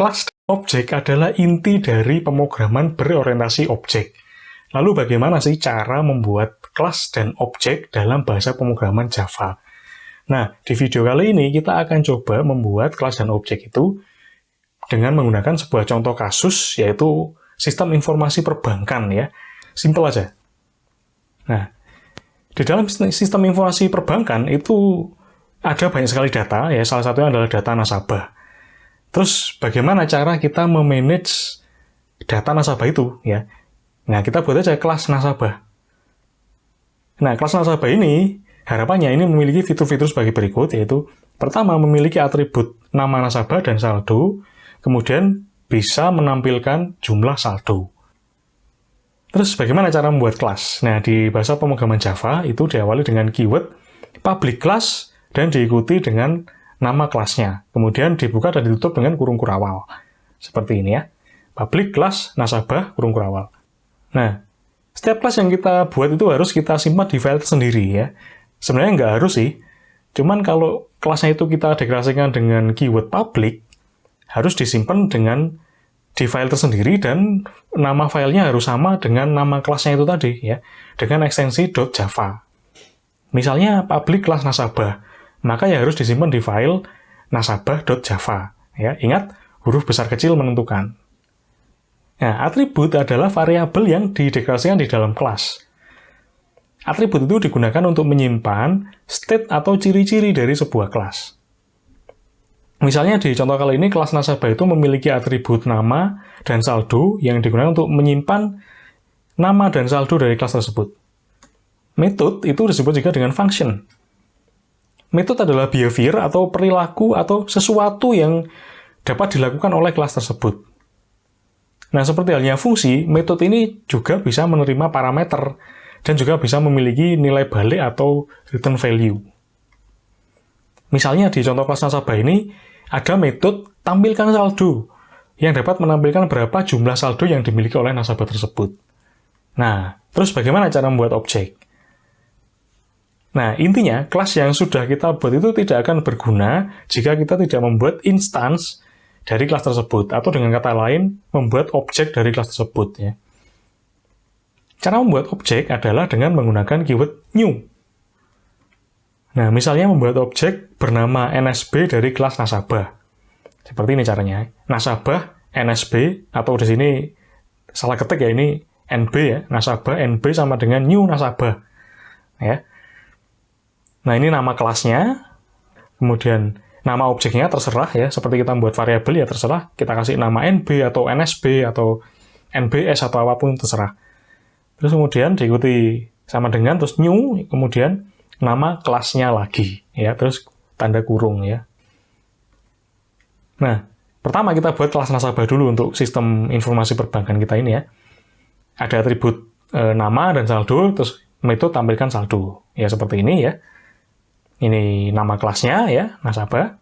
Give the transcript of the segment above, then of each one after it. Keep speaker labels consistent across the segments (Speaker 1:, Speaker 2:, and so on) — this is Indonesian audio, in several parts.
Speaker 1: Kelas dan objek adalah inti dari pemrograman berorientasi objek. Lalu bagaimana sih cara membuat kelas dan objek dalam bahasa pemrograman Java? Nah, di video kali ini kita akan coba membuat kelas dan objek itu dengan menggunakan sebuah contoh kasus, yaitu sistem informasi perbankan ya. Simpel aja. Nah, di dalam sistem informasi perbankan itu ada banyak sekali data, ya salah satunya adalah data nasabah. Terus bagaimana cara kita memanage data nasabah itu ya? Nah, kita buat aja kelas nasabah. Nah, kelas nasabah ini harapannya ini memiliki fitur-fitur sebagai berikut, yaitu pertama memiliki atribut nama nasabah dan saldo, kemudian bisa menampilkan jumlah saldo. Terus bagaimana cara membuat kelas? Nah, di bahasa pemrograman Java itu diawali dengan keyword public class dan diikuti dengan nama kelasnya. Kemudian dibuka dan ditutup dengan kurung kurawal. Seperti ini ya. Public class nasabah kurung kurawal. Nah, setiap kelas yang kita buat itu harus kita simpan di file tersendiri ya. Sebenarnya nggak harus sih. Cuman kalau kelasnya itu kita deklarasikan dengan keyword public, harus disimpan dengan di file tersendiri dan nama filenya harus sama dengan nama kelasnya itu tadi ya, dengan ekstensi .java. Misalnya public class nasabah, maka ya harus disimpan di file nasabah.java. Ya, ingat, huruf besar kecil menentukan. Nah, atribut adalah variabel yang dideklarasikan di dalam kelas. Atribut itu digunakan untuk menyimpan state atau ciri-ciri dari sebuah kelas. Misalnya di contoh kali ini, kelas nasabah itu memiliki atribut nama dan saldo yang digunakan untuk menyimpan nama dan saldo dari kelas tersebut. Metode itu disebut juga dengan function. Metode adalah behavior atau perilaku atau sesuatu yang dapat dilakukan oleh kelas tersebut. Nah, seperti halnya fungsi, metode ini juga bisa menerima parameter dan juga bisa memiliki nilai balik atau return value. Misalnya di contoh kelas nasabah ini, ada metode tampilkan saldo yang dapat menampilkan berapa jumlah saldo yang dimiliki oleh nasabah tersebut. Nah, terus bagaimana cara membuat objek? Nah, intinya, kelas yang sudah kita buat itu tidak akan berguna jika kita tidak membuat instance dari kelas tersebut, atau dengan kata lain, membuat objek dari kelas tersebut. Ya. Cara membuat objek adalah dengan menggunakan keyword new. Nah, misalnya membuat objek bernama NSB dari kelas nasabah. Seperti ini caranya. Nasabah, NSB, atau di sini salah ketik ya, ini NB ya, nasabah, NB sama dengan new nasabah. Ya. Nah, ini nama kelasnya, kemudian nama objeknya terserah ya, seperti kita membuat variabel ya terserah, kita kasih nama NB atau NSB atau NBS atau apapun terserah. Terus kemudian diikuti sama dengan, terus new, kemudian nama kelasnya lagi, ya, terus tanda kurung ya. Nah, pertama kita buat kelas nasabah dulu untuk sistem informasi perbankan kita ini ya. Ada atribut nama dan saldo, terus metode tampilkan saldo, ya seperti ini ya. Ini nama kelasnya ya, nasabah.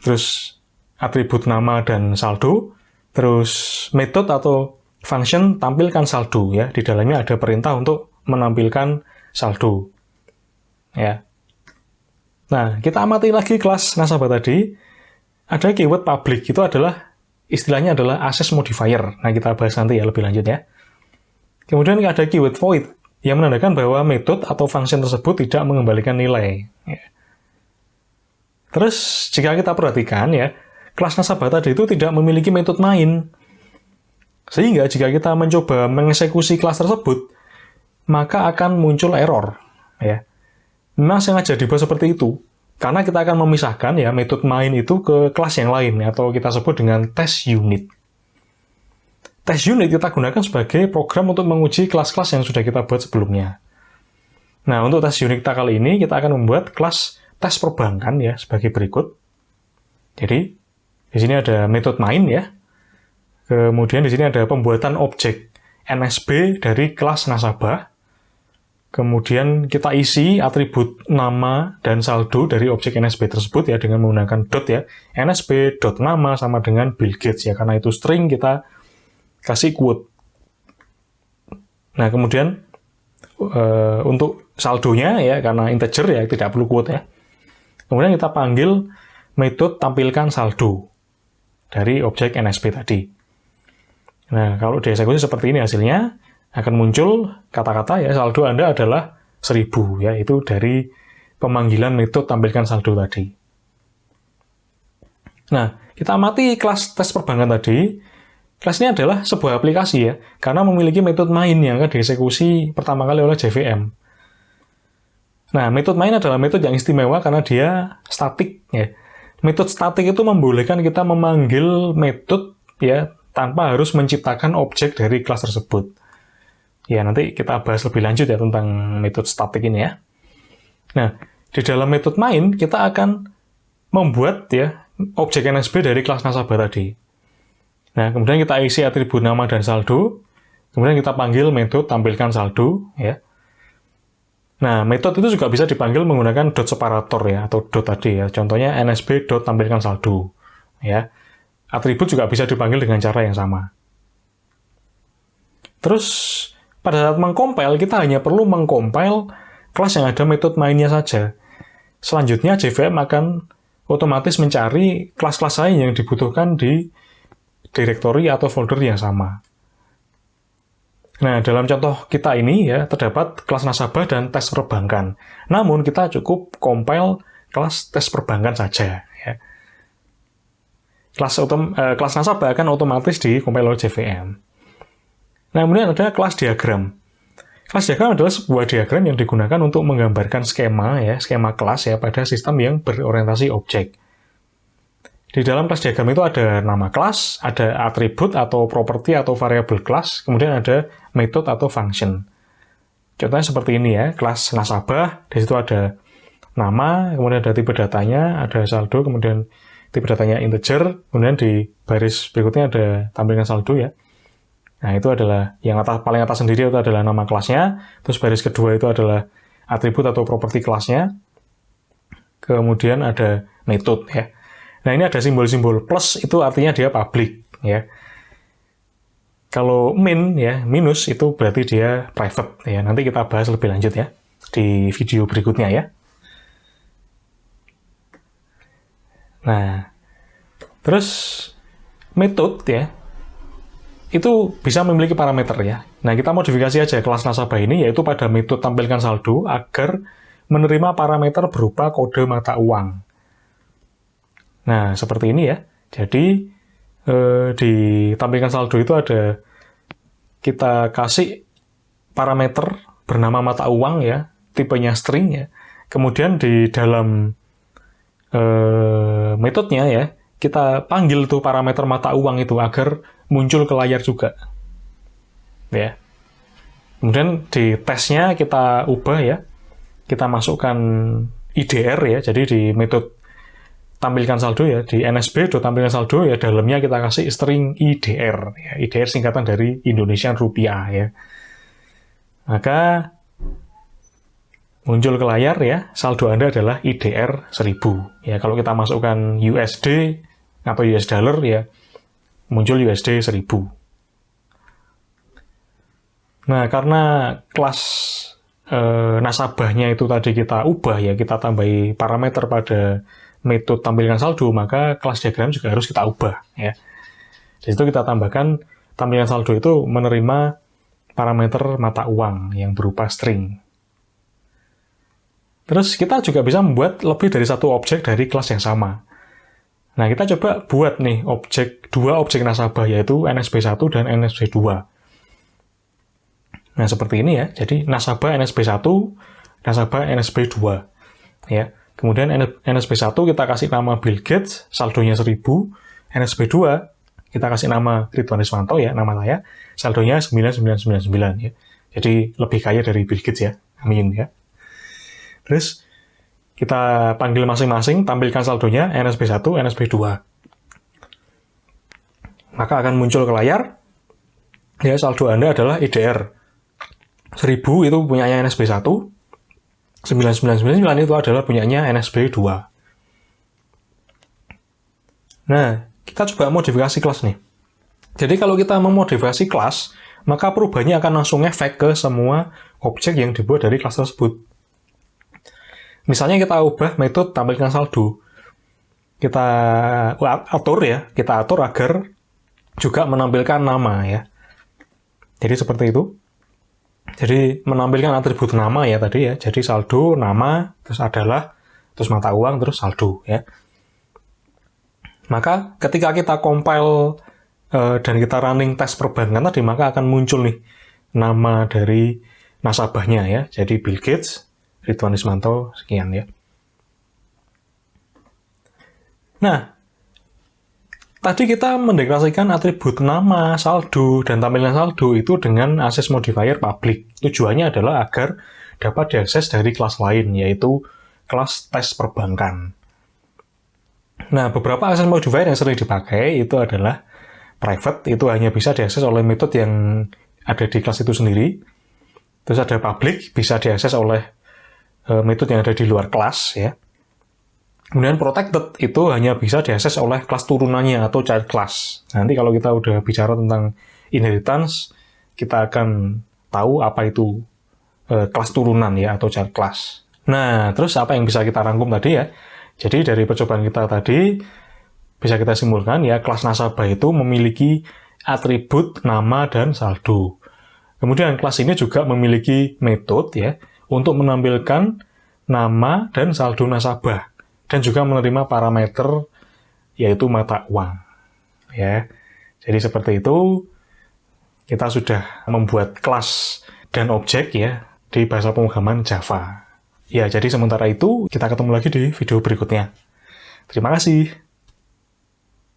Speaker 1: Terus atribut nama dan saldo. Terus metode atau function tampilkan saldo ya. Di dalamnya ada perintah untuk menampilkan saldo. Ya. Nah, kita amati lagi kelas nasabah tadi. Ada keyword public, itu adalah istilahnya adalah access modifier. Nah, kita bahas nanti ya lebih lanjut ya. Kemudian ada keyword void yang menandakan bahwa metode atau function tersebut tidak mengembalikan nilai. Ya. Terus, jika kita perhatikan ya, kelas nasabah tadi itu tidak memiliki metode main. Sehingga jika kita mencoba mengeksekusi kelas tersebut, maka akan muncul error. Ya. Memang sengaja dibuat seperti itu, karena kita akan memisahkan ya metode main itu ke kelas yang lain, atau kita sebut dengan test unit. Test unit kita gunakan sebagai program untuk menguji kelas-kelas yang sudah kita buat sebelumnya. Nah, untuk test unit kita kali ini, kita akan membuat kelas tes perbankan ya, sebagai berikut. Jadi, di sini ada metode main ya. Kemudian di sini ada pembuatan objek NSB dari kelas nasabah. Kemudian kita isi atribut nama dan saldo dari objek NSB tersebut ya, dengan menggunakan dot ya. NSB.nama sama dengan Bill Gates ya, karena itu string kita kasih quote. Nah, kemudian untuk saldonya ya, karena integer ya, tidak perlu quote ya. Kemudian kita panggil metode tampilkan saldo. dari objek NSB tadi. Nah, kalau dieksekusi seperti ini hasilnya, akan muncul kata-kata ya saldo Anda adalah 1000, ya, itu dari pemanggilan metode tampilkan saldo tadi. Nah, kita amati kelas tes perbankan tadi. Kelas ini adalah sebuah aplikasi ya, karena memiliki metode main yang akan dieksekusi pertama kali oleh JVM. Nah, metode main adalah metode yang istimewa karena dia statik ya. Metode statik itu membolehkan kita memanggil metode ya tanpa harus menciptakan objek dari kelas tersebut. Ya, nanti kita bahas lebih lanjut ya tentang metode statik ini ya. Nah, di dalam metode main kita akan membuat ya objek NSB dari kelas nasabah tadi. Nah, kemudian kita isi atribut nama dan saldo, kemudian kita panggil metode tampilkan saldo ya. Nah, metode itu juga bisa dipanggil menggunakan dot separator ya, atau dot tadi ya. Contohnya nsb dot tampilkan saldo ya. Atribut juga bisa dipanggil dengan cara yang sama. Terus, pada saat mengcompile, kita hanya perlu mengcompile kelas yang ada metode mainnya saja. Selanjutnya, JVM akan otomatis mencari kelas-kelas lain yang dibutuhkan di direktori atau folder yang sama. Nah, dalam contoh kita ini ya, terdapat kelas nasabah dan tes perbankan. Namun, kita cukup compile kelas tes perbankan saja. Ya. Kelas nasabah akan otomatis di-compile oleh JVM. Nah, kemudian ada kelas diagram. Kelas diagram adalah sebuah diagram yang digunakan untuk menggambarkan skema ya, skema kelas ya pada sistem yang berorientasi objek. Di dalam kelas diagram itu ada nama kelas, ada atribut atau properti atau variabel kelas, kemudian ada metode atau function. Contohnya seperti ini ya, kelas nasabah, di situ ada nama, kemudian ada tipe datanya, ada saldo, kemudian tipe datanya integer, kemudian di baris berikutnya ada tampilkan saldo ya. Nah, itu adalah yang paling atas sendiri itu adalah nama kelasnya, terus baris kedua itu adalah atribut atau properti kelasnya, kemudian ada metode ya. Nah, ini ada simbol-simbol plus, itu artinya dia public ya. Kalau min ya, minus itu berarti dia private ya. Nanti kita bahas lebih lanjut ya di video berikutnya ya. Nah, terus metode ya, itu bisa memiliki parameter ya. Nah, kita modifikasi aja kelas nasabah ini, yaitu pada metode tampilkan saldo, agar menerima parameter berupa kode mata uang. Nah, seperti ini ya. Jadi, di tampilkan saldo itu ada, kita kasih parameter bernama mata uang ya, tipenya string ya. Kemudian di dalam metodenya ya, kita panggil tuh parameter mata uang itu agar muncul ke layar juga. Ya. Kemudian di tesnya kita ubah ya. Kita masukkan IDR ya. Jadi di metode tampilkan saldo ya, di nsb.tampilkan saldo ya, dalamnya kita kasih string IDR ya. IDR singkatan dari Indonesian Rupiah ya. Maka muncul ke layar ya, saldo Anda adalah IDR 1000. Ya, kalau kita masukkan USD atau US dollar ya, muncul USD 1000. Nah, karena kelas nasabahnya itu tadi kita ubah ya, kita tambahi parameter pada metode tampilkan saldo, maka kelas diagram juga harus kita ubah ya. Di situ kita tambahkan tampilkan saldo itu menerima parameter mata uang yang berupa string. Terus kita juga bisa membuat lebih dari satu objek dari kelas yang sama. Nah, kita coba buat nih dua objek nasabah, yaitu NSB1 dan NSB2. Nah, seperti ini ya. Jadi, nasabah NSB1, nasabah NSB2. Ya. Kemudian NSB1 kita kasih nama Bill Gates, saldonya 1000. NSB2 kita kasih nama Ridwan Riswanto ya, nama saya, saldonya 9999 ya. Jadi, lebih kaya dari Bill Gates ya. Amin ya. Terus, kita panggil masing-masing, tampilkan saldonya, NSB1, NSB2. Maka akan muncul ke layar, ya saldo Anda adalah IDR 1000 itu punyanya NSB1, 9999 itu adalah punyanya NSB2. Nah, kita coba modifikasi kelas nih. Jadi kalau kita memodifikasi kelas, maka perubahannya akan langsung efek ke semua objek yang dibuat dari kelas tersebut. Misalnya kita ubah metode tampilkan saldo. kita atur ya, kita atur agar juga menampilkan nama ya. Jadi seperti itu. Jadi menampilkan atribut nama ya tadi ya. Jadi saldo, nama, terus adalah, terus mata uang, terus saldo ya. Maka ketika kita compile dan kita running tes perbankan tadi, maka akan muncul nih nama dari nasabahnya ya. Jadi Bill Gates, Ridwan Ismanto, sekian ya. Nah, tadi kita mendeklarasikan atribut nama, saldo, dan tampilan saldo itu dengan access modifier public. Tujuannya adalah agar dapat diakses dari kelas lain, yaitu kelas tes perbankan. Nah, beberapa access modifier yang sering dipakai itu adalah private, itu hanya bisa diakses oleh metode yang ada di kelas itu sendiri. Terus ada public, bisa diakses oleh metode yang ada di luar kelas ya. Kemudian protected itu hanya bisa diakses oleh kelas turunannya atau child class. Nanti kalau kita udah bicara tentang inheritance, kita akan tahu apa itu kelas turunan ya atau child class. Nah, terus apa yang bisa kita rangkum tadi ya? Jadi dari percobaan kita tadi bisa kita simpulkan ya, kelas nasabah itu memiliki atribut nama dan saldo. Kemudian kelas ini juga memiliki metode ya untuk menampilkan nama dan saldo nasabah. Dan juga menerima parameter yaitu mata uang ya. Jadi seperti itu kita sudah membuat kelas dan objek ya di bahasa pemrograman Java ya. Jadi sementara itu kita ketemu lagi di video berikutnya. Terima kasih.